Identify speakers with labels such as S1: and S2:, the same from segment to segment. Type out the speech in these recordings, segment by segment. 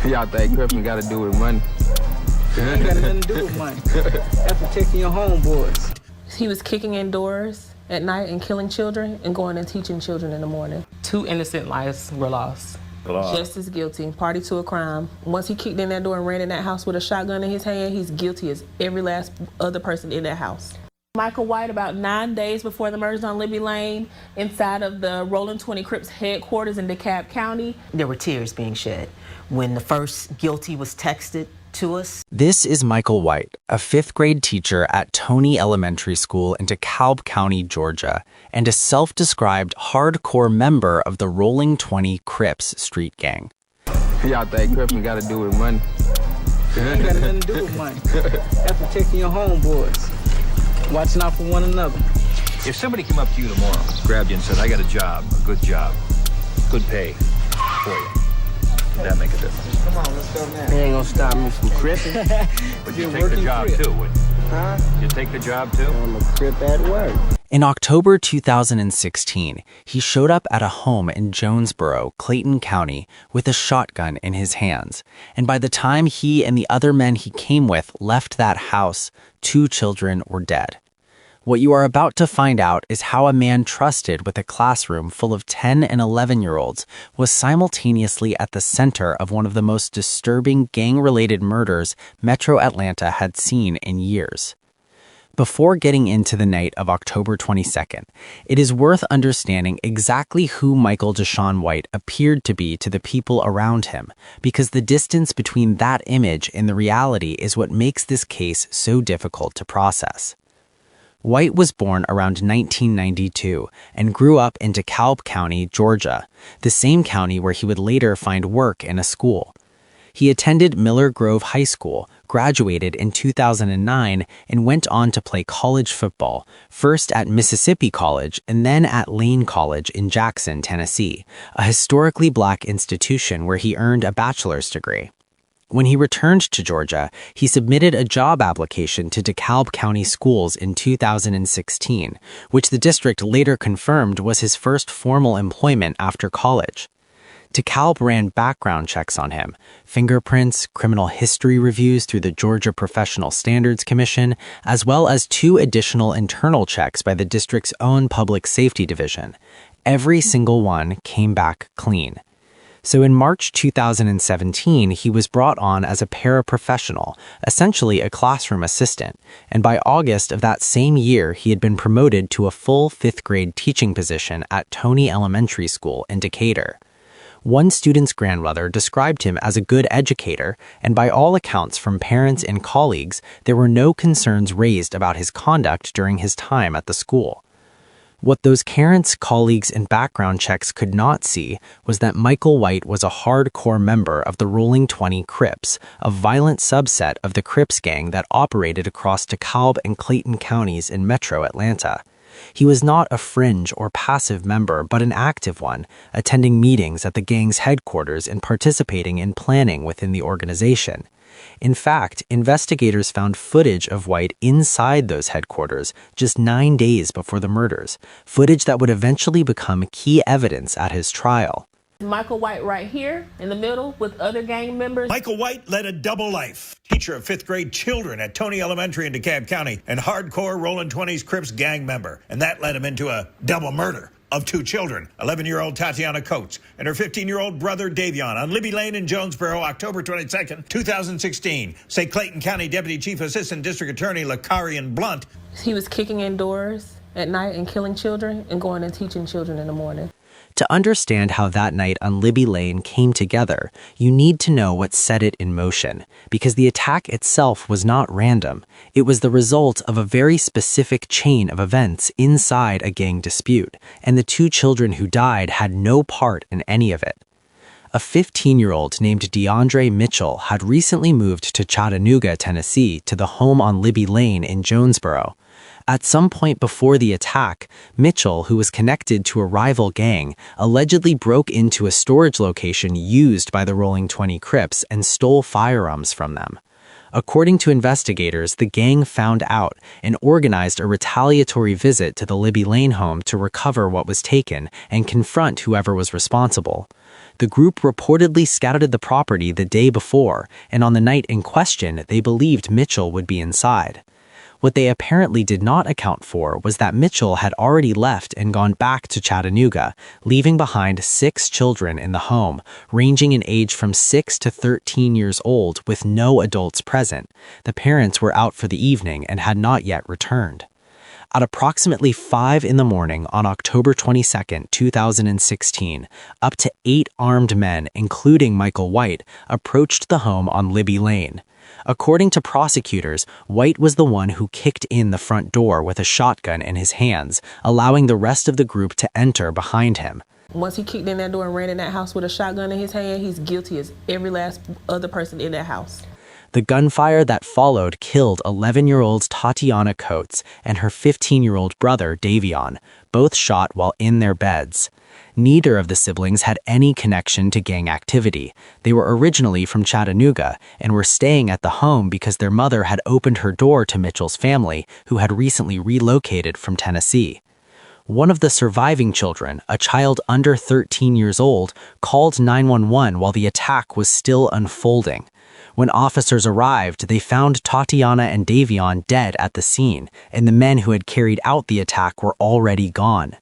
S1: Y'all think Griffin got to do with money?
S2: It ain't got nothing to do with money. That's protecting your homeboys.
S3: He was kicking in doors at night and killing children and going and teaching children in the morning. 2 innocent lives were lost. Just as guilty, party to a crime. Once he kicked in that door and ran in that house with a shotgun in his hand, he's guilty as every last other person in that house. Michael White, about 9 days before the murders on Libby Lane, inside of the Rolling 20 Crips headquarters in DeKalb County.
S4: There were tears being shed when the first guilty was texted to us.
S5: This is Michael White, a 5th grade teacher at Tony Elementary School in DeKalb County, Georgia, and a self-described hardcore member of the Rolling 20 Crips street gang.
S1: Y'all think Griffin got to do with money?
S2: It ain't got nothing to do with money. That's protecting your homeboys. Watching out for one another.
S6: If somebody came up to you tomorrow, grabbed you and said, I got a job, a good job, good pay for you, would that make a difference?
S2: Come on, let's go now. It ain't gonna stop me from cripping.
S6: But you take the job too, wouldn't you?
S2: Huh?
S6: You take the job too?
S2: I'm a crip at work.
S5: In October 2016, he showed up at a home in Jonesboro, Clayton County, with a shotgun in his hands. And by the time he and the other men he came with left that house, 2 children were dead. What you are about to find out is how a man trusted with a classroom full of 10 and 11-year-olds was simultaneously at the center of one of the most disturbing gang-related murders Metro Atlanta had seen in years. Before getting into the night of October 22nd, it is worth understanding exactly who Michael Deshaun White appeared to be to the people around him, because the distance between that image and the reality is what makes this case so difficult to process. White was born around 1992 and grew up in DeKalb County, Georgia, the same county where he would later find work in a school. He attended Miller Grove High School, graduated in 2009, and went on to play college football, first at Mississippi College and then at Lane College in Jackson, Tennessee, a historically black institution where he earned a bachelor's degree. When he returned to Georgia, he submitted a job application to DeKalb County Schools in 2016, which the district later confirmed was his first formal employment after college. DeKalb ran background checks on him, fingerprints, criminal history reviews through the Georgia Professional Standards Commission, as well as 2 additional internal checks by the district's own public safety division. Every single one came back clean. So in March 2017, he was brought on as a paraprofessional, essentially a classroom assistant, and by August of that same year, he had been promoted to a full 5th grade teaching position at Tony Elementary School in Decatur. One student's grandmother described him as a good educator, and by all accounts from parents and colleagues, there were no concerns raised about his conduct during his time at the school. What those parents, colleagues, and background checks could not see was that Michael White was a hardcore member of the Rolling 20 Crips, a violent subset of the Crips gang that operated across DeKalb and Clayton counties in Metro Atlanta. He was not a fringe or passive member, but an active one, attending meetings at the gang's headquarters and participating in planning within the organization. In fact, investigators found footage of White inside those headquarters just 9 days before the murders, footage that would eventually become key evidence at his trial.
S3: Michael White right here in the middle with other gang members.
S6: Michael White led a double life. Teacher of 5th grade children at Tony Elementary in DeKalb County and hardcore Rolling 20s Crips gang member. And that led him into a double murder of 2 children, 11-year-old Tatiana Coates and her 15-year-old brother Davion on Libby Lane in Jonesboro, October 22nd, 2016. Say Clayton County Deputy Chief Assistant District Attorney Lakarian Blunt.
S3: He was kicking in doors at night and killing children and going and teaching children in the morning.
S5: To understand how that night on Libby Lane came together, you need to know what set it in motion, because the attack itself was not random. It was the result of a very specific chain of events inside a gang dispute, and the 2 children who died had no part in any of it. A 15-year-old named DeAndre Mitchell had recently moved to Chattanooga, Tennessee, to the home on Libby Lane in Jonesboro. At some point before the attack, Mitchell, who was connected to a rival gang, allegedly broke into a storage location used by the Rolling 20 Crips and stole firearms from them. According to investigators, the gang found out and organized a retaliatory visit to the Libby Lane home to recover what was taken and confront whoever was responsible. The group reportedly scouted the property the day before, and on the night in question, they believed Mitchell would be inside. What they apparently did not account for was that Mitchell had already left and gone back to Chattanooga, leaving behind 6 children in the home, ranging in age from 6 to 13 years old with no adults present. The parents were out for the evening and had not yet returned. At approximately 5 in the morning on October 22, 2016, up to 8 armed men, including Michael White, approached the home on Libby Lane. According to prosecutors, White was the one who kicked in the front door with a shotgun in his hands, allowing the rest of the group to enter behind him.
S3: Once he kicked in that door and ran in that house with a shotgun in his hand, he's guilty as every last other person in that house.
S5: The gunfire that followed killed 11-year-old Tatiana Coates and her 15-year-old brother, Davion, both shot while in their beds. Neither of the siblings had any connection to gang activity. They were originally from Chattanooga and were staying at the home because their mother had opened her door to Mitchell's family, who had recently relocated from Tennessee. One of the surviving children, a child under 13 years old, called 911 while the attack was still unfolding. When officers arrived, they found Tatiana and Davion dead at the scene, and the men who had carried out the attack were already gone.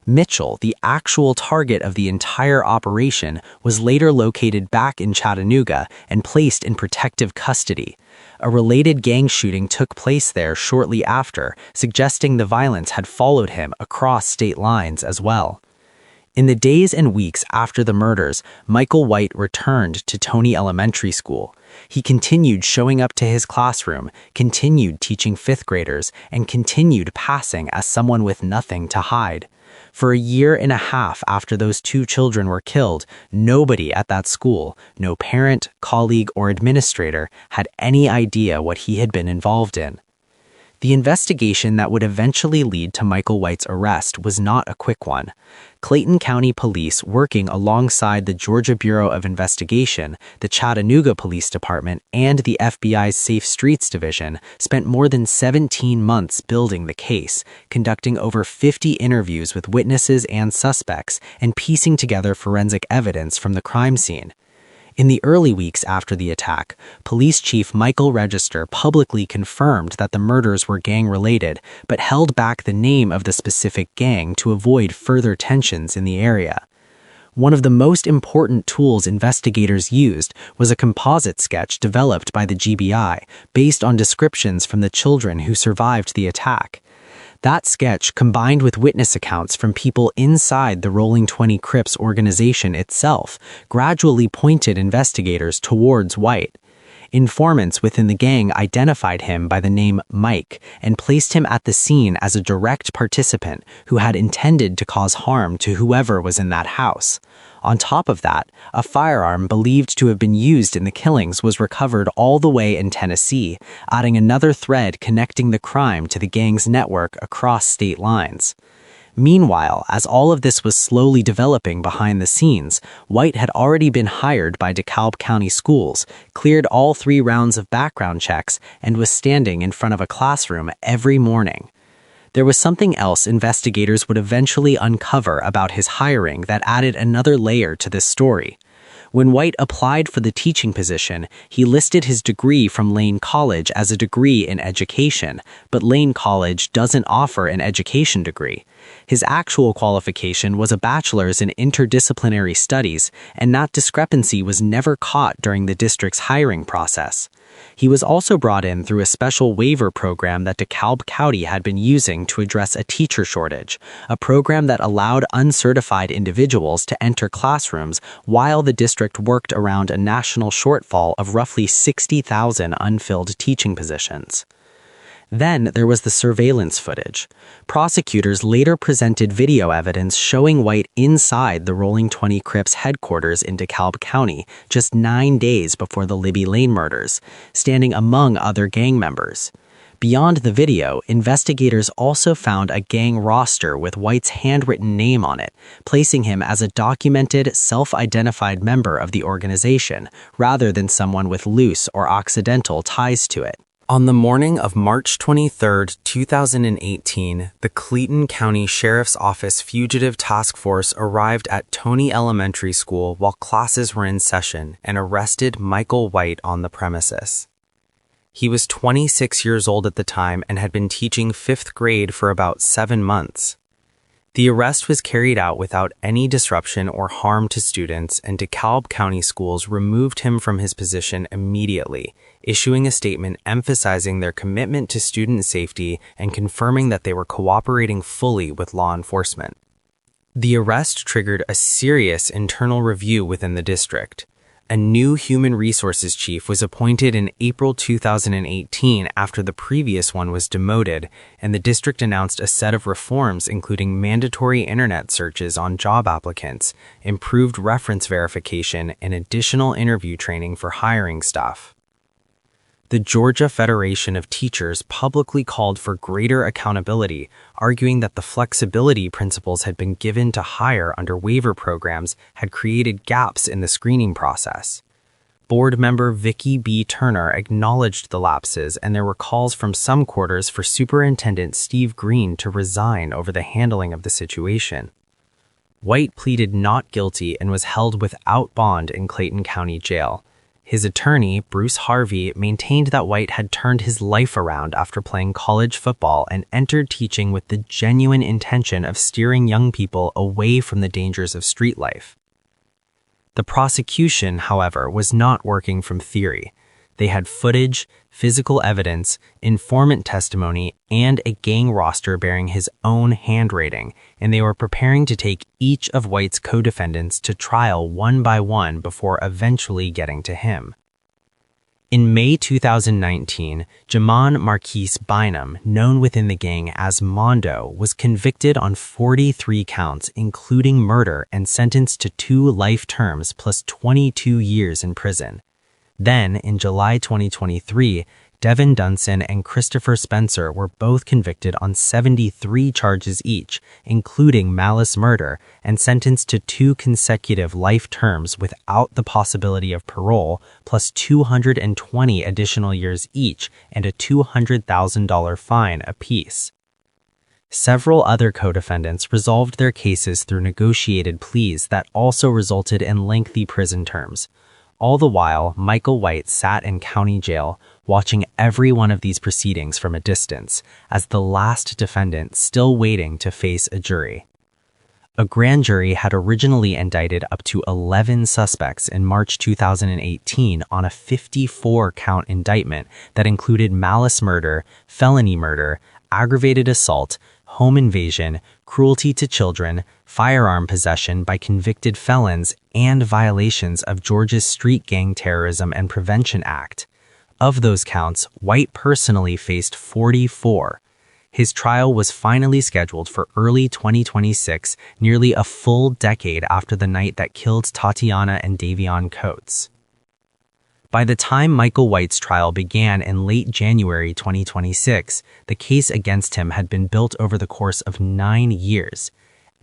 S5: Mitchell, the actual target of the entire operation, was later located back in Chattanooga and placed in protective custody. A related gang shooting took place there shortly after, suggesting the violence had followed him across state lines as well. In the days and weeks after the murders, Michael White returned to Tony Elementary School. He continued showing up to his classroom, continued teaching 5th graders, and continued passing as someone with nothing to hide. For a year and a half after those 2 children were killed, nobody at that school, no parent, colleague, or administrator, had any idea what he had been involved in. The investigation that would eventually lead to Michael White's arrest was not a quick one. Clayton County Police, working alongside the Georgia Bureau of Investigation, the Chattanooga Police Department, and the FBI's Safe Streets Division, spent more than 17 months building the case, conducting over 50 interviews with witnesses and suspects, and piecing together forensic evidence from the crime scene. In the early weeks after the attack, Police Chief Michael Register publicly confirmed that the murders were gang-related, but held back the name of the specific gang to avoid further tensions in the area. One of the most important tools investigators used was a composite sketch developed by the GBI based on descriptions from the children who survived the attack. That sketch, combined with witness accounts from people inside the Rolling 20 Crips organization itself, gradually pointed investigators towards White. Informants within the gang identified him by the name Mike and placed him at the scene as a direct participant who had intended to cause harm to whoever was in that house. On top of that, a firearm believed to have been used in the killings was recovered all the way in Tennessee, adding another thread connecting the crime to the gang's network across state lines. Meanwhile, as all of this was slowly developing behind the scenes, White had already been hired by DeKalb County Schools, cleared all 3 rounds of background checks, and was standing in front of a classroom every morning. There was something else investigators would eventually uncover about his hiring that added another layer to this story. When White applied for the teaching position, he listed his degree from Lane College as a degree in education, but Lane College doesn't offer an education degree. His actual qualification was a bachelor's in interdisciplinary studies, and that discrepancy was never caught during the district's hiring process. He was also brought in through a special waiver program that DeKalb County had been using to address a teacher shortage, a program that allowed uncertified individuals to enter classrooms while the district worked around a national shortfall of roughly 60,000 unfilled teaching positions. Then there was the surveillance footage. Prosecutors later presented video evidence showing White inside the Rolling 20 Crips headquarters in DeKalb County just 9 days before the Libby Lane murders, standing among other gang members. Beyond the video, investigators also found a gang roster with White's handwritten name on it, placing him as a documented, self-identified member of the organization, rather than someone with loose or accidental ties to it. On the morning of March 23, 2018, the Clayton County Sheriff's Office Fugitive Task Force arrived at Tony Elementary School while classes were in session and arrested Michael White on the premises. He was 26 years old at the time and had been teaching 5th grade for about 7 months. The arrest was carried out without any disruption or harm to students, and DeKalb County Schools removed him from his position immediately, issuing a statement emphasizing their commitment to student safety and confirming that they were cooperating fully with law enforcement. The arrest triggered a serious internal review within the district. A new human resources chief was appointed in April 2018 after the previous one was demoted, and the district announced a set of reforms including mandatory internet searches on job applicants, improved reference verification, and additional interview training for hiring staff. The Georgia Federation of Teachers publicly called for greater accountability, arguing that the flexibility principles had been given to hire under waiver programs had created gaps in the screening process. Board member Vicki B. Turner acknowledged the lapses, and there were calls from some quarters for Superintendent Steve Green to resign over the handling of the situation. White pleaded not guilty and was held without bond in Clayton County Jail. His attorney, Bruce Harvey, maintained that White had turned his life around after playing college football and entered teaching with the genuine intention of steering young people away from the dangers of street life. The prosecution, however, was not working from theory. They had footage, physical evidence, informant testimony, and a gang roster bearing his own handwriting, and they were preparing to take each of White's co-defendants to trial one by one before eventually getting to him. In May 2019, Jamon Marquise Bynum, known within the gang as Mondo, was convicted on 43 counts, including murder, and sentenced to 2 life terms plus 22 years in prison. Then, in July 2023, Devin Dunson and Christopher Spencer were both convicted on 73 charges each, including malice murder, and sentenced to 2 consecutive life terms without the possibility of parole, plus 220 additional years each and a $200,000 fine apiece. Several other co-defendants resolved their cases through negotiated pleas that also resulted in lengthy prison terms. All the while, Michael White sat in county jail, watching every one of these proceedings from a distance, as the last defendant still waiting to face a jury. A grand jury had originally indicted up to 11 suspects in March 2018 on a 54-count indictment that included malice murder, felony murder, aggravated assault, home invasion, cruelty to children, firearm possession by convicted felons, and violations of Georgia's Street Gang Terrorism and Prevention Act. Of those counts, White personally faced 44. His trial was finally scheduled for early 2026, nearly a full decade after the night that killed Tatiana and Davion Coates. By the time Michael White's trial began in late January 2026, the case against him had been built over the course of 9 years.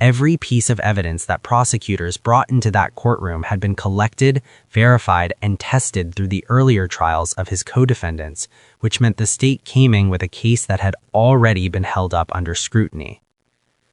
S5: Every piece of evidence that prosecutors brought into that courtroom had been collected, verified, and tested through the earlier trials of his co-defendants, which meant the state came in with a case that had already been held up under scrutiny.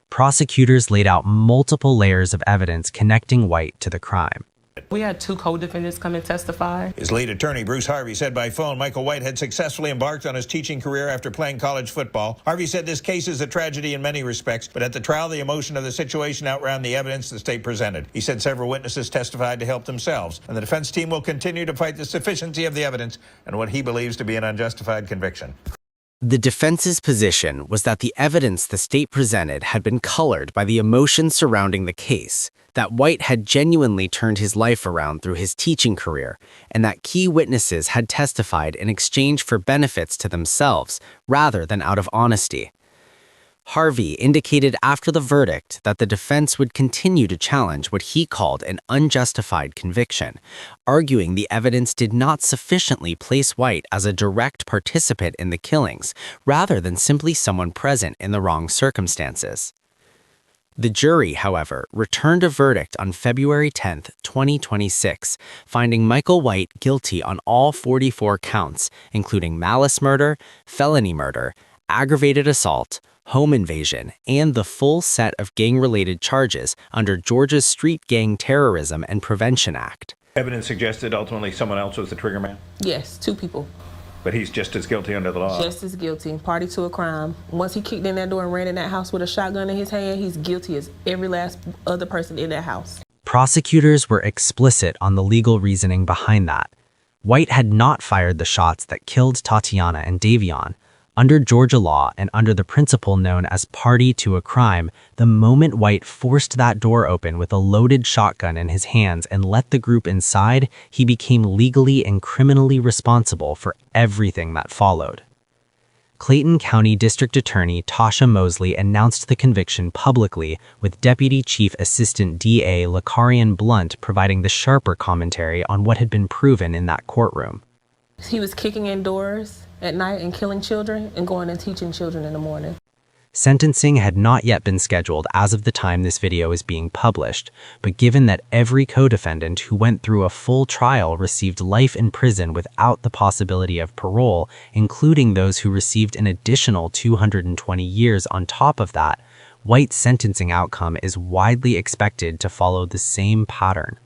S5: Prosecutors laid out multiple layers of evidence connecting White to the crime.
S3: We had 2 co-defendants come and testify.
S6: His lead attorney, Bruce Harvey, said by phone Michael White had successfully embarked on his teaching career after playing college football. Harvey said this case is a tragedy in many respects, but at the trial, the emotion of the situation outran the evidence the state presented. He said several witnesses testified to help themselves, and the defense team will continue to fight the sufficiency of the evidence and what he believes to be an unjustified conviction.
S5: The defense's position was that the evidence the state presented had been colored by the emotions surrounding the case, that White had genuinely turned his life around through his teaching career, and that key witnesses had testified in exchange for benefits to themselves rather than out of honesty. Harvey indicated after the verdict that the defense would continue to challenge what he called an unjustified conviction, arguing the evidence did not sufficiently place White as a direct participant in the killings, rather than simply someone present in the wrong circumstances. The jury, however, returned a verdict on February 10, 2026, finding Michael White guilty on all 44 counts, including malice murder, felony murder, aggravated assault, home invasion, and the full set of gang-related charges under Georgia's Street Gang Terrorism and Prevention Act.
S6: Evidence suggested ultimately someone else was the trigger man?
S3: Yes, 2 people.
S6: But he's just as guilty under the law?
S3: Just as guilty. Party to a crime. Once he kicked in that door and ran in that house with a shotgun in his hand, he's guilty as every last other person in that house.
S5: Prosecutors were explicit on the legal reasoning behind that. White had not fired the shots that killed Tatiana and Davion. Under Georgia law and under the principle known as party to a crime, the moment White forced that door open with a loaded shotgun in his hands and let the group inside, he became legally and criminally responsible for everything that followed. Clayton County District Attorney Tasha Mosley announced the conviction publicly, with Deputy Chief Assistant DA Lacarian Blunt providing the sharper commentary on what had been proven in that courtroom.
S3: He was kicking in doors at night and killing children and going and teaching children in the morning.
S5: Sentencing had not yet been scheduled as of the time this video is being published, but given that every co-defendant who went through a full trial received life in prison without the possibility of parole, including those who received an additional 220 years on top of that, White's sentencing outcome is widely expected to follow the same pattern.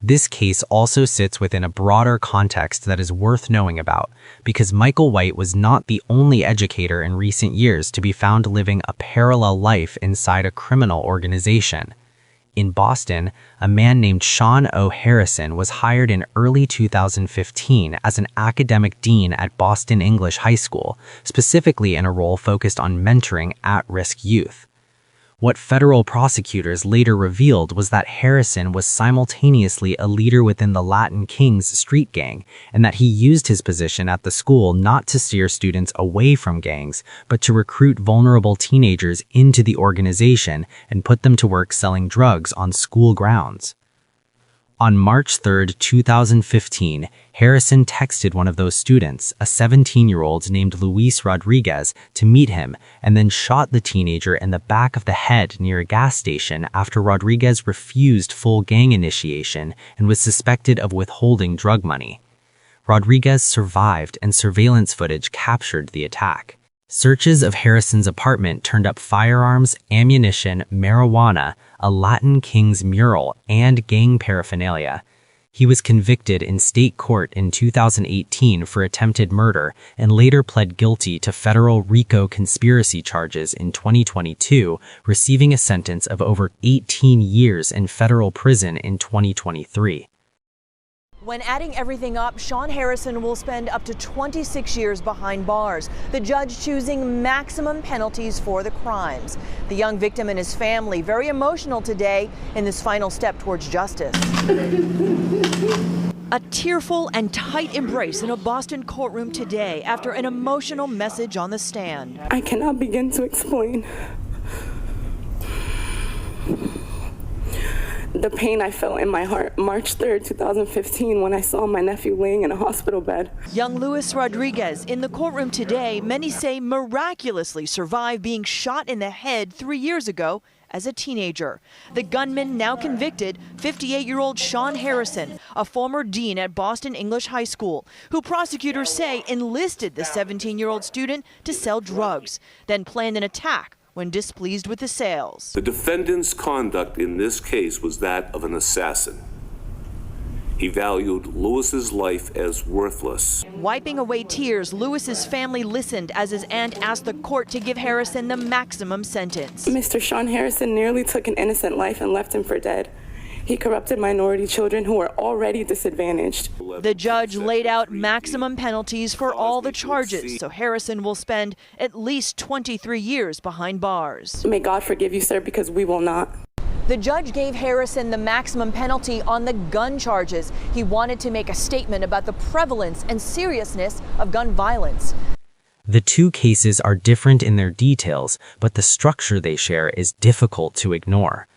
S5: This case also sits within a broader context that is worth knowing about, because Michael White was not the only educator in recent years to be found living a parallel life inside a criminal organization. In Boston, a man named Sean O. Harrison was hired in early 2015 as an academic dean at Boston English High School, specifically in a role focused on mentoring at-risk youth. What federal prosecutors later revealed was that Harrison was simultaneously a leader within the Latin Kings street gang, and that he used his position at the school not to steer students away from gangs, but to recruit vulnerable teenagers into the organization and put them to work selling drugs on school grounds. On March 3, 2015, Harrison texted one of those students, a 17-year-old named Luis Rodriguez, to meet him, and then shot the teenager in the back of the head near a gas station after Rodriguez refused full gang initiation and was suspected of withholding drug money. Rodriguez survived, and surveillance footage captured the attack. Searches of Harrison's apartment turned up firearms, ammunition, marijuana, a Latin Kings mural, and gang paraphernalia. He was convicted in state court in 2018 for attempted murder and later pled guilty to federal RICO conspiracy charges in 2022, receiving a sentence of over 18 years in federal prison in 2023.
S7: When adding everything up, Sean Harrison will spend up to 26 years behind bars, the judge choosing maximum penalties for the crimes. The young victim and his family very emotional today in this final step towards justice. A tearful and tight embrace in a Boston courtroom today after an emotional message on the stand.
S8: I cannot begin to explain the pain I felt in my heart March 3rd, 2015, when I saw my nephew laying in a hospital bed.
S7: Young Luis Rodriguez in the courtroom today, many say miraculously survived being shot in the head 3 years ago as a teenager. The gunman now convicted, 58-year-old Sean Harrison, a former dean at Boston English High School, who prosecutors say enlisted the 17-year-old student to sell drugs, then planned an attack when displeased with the sales.
S9: The defendant's conduct in this case was that of an assassin. He valued Lewis's life as worthless.
S7: Wiping away tears, Lewis's family listened as his aunt asked the court to give Harrison the maximum sentence.
S8: Mr. Sean Harrison nearly took an innocent life and left him for dead. He corrupted minority children who were already disadvantaged.
S7: The judge laid out maximum penalties for all the charges, so Harrison will spend at least 23 years behind bars.
S8: May God forgive you, sir, because we will not.
S7: The judge gave Harrison the maximum penalty on the gun charges. He wanted to make a statement about the prevalence and seriousness of gun violence.
S5: The two cases are different in their details, but the structure they share is difficult to ignore.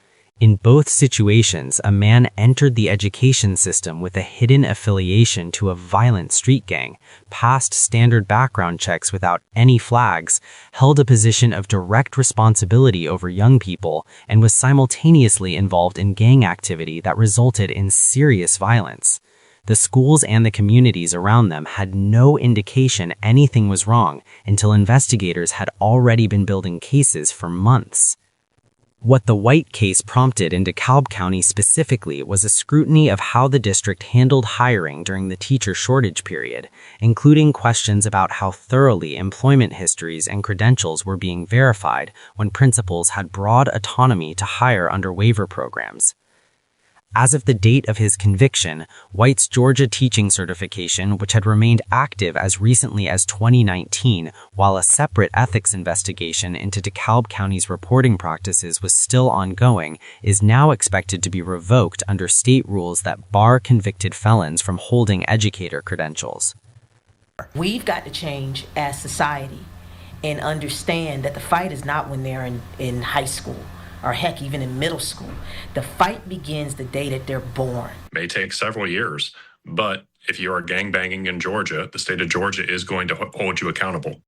S5: In both situations, a man entered the education system with a hidden affiliation to a violent street gang, passed standard background checks without any flags, held a position of direct responsibility over young people, and was simultaneously involved in gang activity that resulted in serious violence. The schools and the communities around them had no indication anything was wrong until investigators had already been building cases for months. What the White case prompted in DeKalb County specifically was a scrutiny of how the district handled hiring during the teacher shortage period, including questions about how thoroughly employment histories and credentials were being verified when principals had broad autonomy to hire under waiver programs. As of the date of his conviction, White's Georgia teaching certification, which had remained active as recently as 2019, while a separate ethics investigation into DeKalb County's reporting practices was still ongoing, is now expected to be revoked under state rules that bar convicted felons from holding educator credentials.
S4: We've got to change as society and understand that the fight is not when they're in high school, or heck, even in middle school. The fight begins the day that they're born.
S10: It may take several years, but if you are gangbanging in Georgia, the state of Georgia is going to hold you accountable.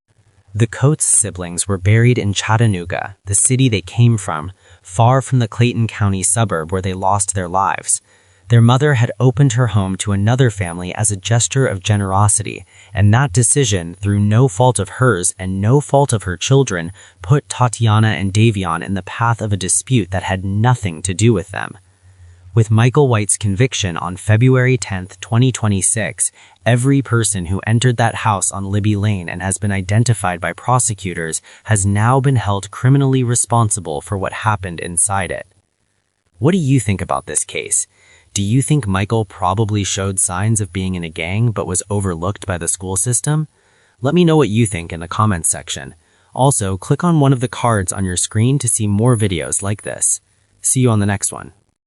S5: The Coates siblings were buried in Chattanooga, the city they came from, far from the Clayton County suburb where they lost their lives. Their mother had opened her home to another family as a gesture of generosity, and that decision, through no fault of hers and no fault of her children, put Tatiana and Davion in the path of a dispute that had nothing to do with them. With Michael White's conviction on February 10, 2026, every person who entered that house on Libby Lane and has been identified by prosecutors has now been held criminally responsible for what happened inside it. What do you think about this case? Do you think Michael probably showed signs of being in a gang but was overlooked by the school system? Let me know what you think in the comments section. Also, click on one of the cards on your screen to see more videos like this. See you on the next one.